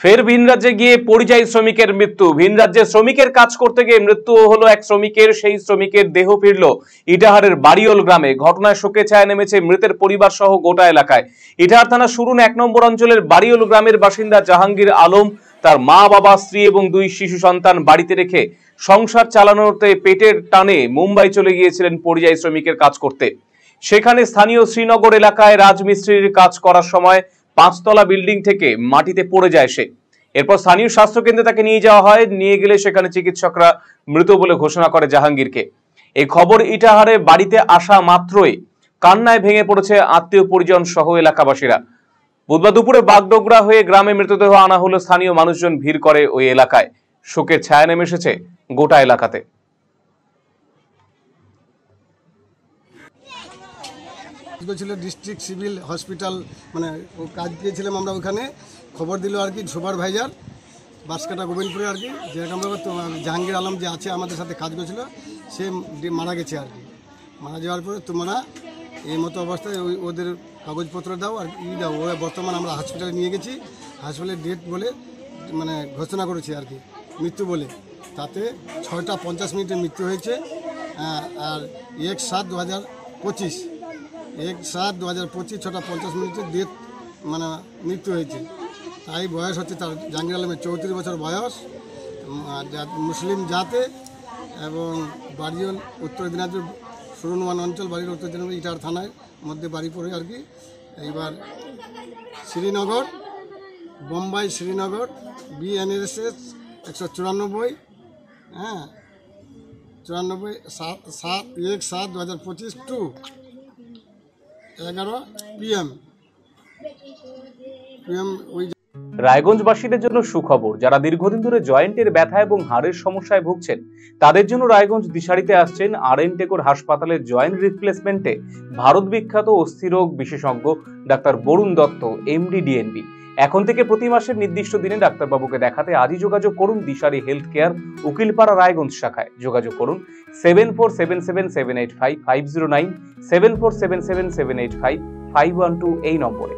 ফের ভিন রাজ্যে গিয়ে পরিযায়ী শ্রমিকের মৃত্যু। ভিন রাজ্যে শ্রমিকের কাজ করতে গিয়ে মৃত্যু হলো এক শ্রমিকের। সেই শ্রমিকের দেহ ফিরল ইটাহারের বাড়িওল গ্রামে। ঘটনায় শোকে ছায়া নেমেছে মৃতের পরিবার সহ গোটা এলাকায়। ইটাহার থানা সুরুন 1 নম্বর অঞ্চলের বাড়িওল গ্রামের বাসিন্দা জাহাঙ্গীর আলম তার মা, বাবা, স্ত্রী এবং 2 শিশু সন্তান বাড়িতে রেখে সংসার চালানোতে পেটের টানে মুম্বাই চলে গিয়েছিলেন পরিযায়ী শ্রমিকের কাজ করতে। সেখানে স্থানীয় শ্রীনগর এলাকায় রাজমিস্ত্রির কাজ করার সময় 5 তলা বিল্ডিং থেকে মাটিতে পড়ে যায় সে। এরপর স্থানীয় স্বাস্থ্য কেন্দ্রে তাকে নিয়ে যাওয়া হয়। নিয়ে গেলে সেখানে চিকিৎসকরা মৃত বলে ঘোষণা করে জাহাঙ্গীরকে। এই খবর ইটাহারে বাড়িতে আসা মাত্রই কান্নায় ভেঙে পড়েছে আত্মীয় পরিজন সহ এলাকাবাসীরা। বুধবার দুপুরে বাগডোগরা হয়ে গ্রামে মৃতদেহ আনা হলো। স্থানীয় মানুষজন ভিড় করে ওই এলাকায়। শোকের ছায়া নেমে এসেছে গোটা এলাকাতে। ছিল ডিস্ট্রিক্ট সিভিল হসপিটাল, মানে ও কাজ পেয়েছিলাম আমরা ওখানে। খবর দিল আর কি সুপারভাইজার বাঁশকাটা গোবিন্দপুরে আর কি, যেরকম জাহাঙ্গীর আলম যে আছে আমাদের সাথে কাজ করেছিল সে মারা গেছে আর কি। মারা যাওয়ার পরে তোমরা এই মতো অবস্থায় ওদের কাগজপত্র দাও আর দাও। ও বর্তমান আমরা হসপিটালে নিয়ে গেছি, হসপিটালে ডেট বলে মানে ঘোষণা করেছি আর কি, মৃত্যু বলে। তাতে 6টা 50 মিনিটে মৃত্যু হয়েছে। আর 1/7/2025 1/7/2025 6টা 50 মিনিটে ডেথ মানে মৃত্যু হয়েছে। তাই বয়স হচ্ছে তার জাহাঙ্গীর আলমের 34 বছর বয়স, মুসলিম জাতে, এবং বাড়িওল উত্তর দিনাজপুর সুরুন 1 অঞ্চল, বাড়ির উত্তর দিনাজপুর ইটাহার থানার মধ্যে বাড়ি পড়ে আর কি। এইবার Srinagar, Bombay Srinagar, BNSS 194, 94 1/7/2025 to 11 PM ওই। রায়গঞ্জবাসীদের জন্য সুখবর। যারা দীর্ঘদিন ধরে জয়েন্টের ব্যথা এবং হাড়ের সমস্যায় ভুগছেন তাদের জন্য রায়গঞ্জ দিশারিতে আসছেন RN টেকোর হাসপাতালের জয়েন্ট রিপ্লেসমেন্টে ভারত বিখ্যাত অস্থিরোগ বিশেষজ্ঞ doctor Barun Dutta, MD DNB। এখন থেকে প্রতি মাসের নির্দিষ্ট দিনে ডাক্তারবাবুকে দেখাতে আজই যোগাযোগ করুন দিশারি হেলথ কেয়ার, উকিলপাড়া, রায়গঞ্জ শাখায়। যোগাযোগ করুন 7477785509, 7477785512 এই নম্বরে।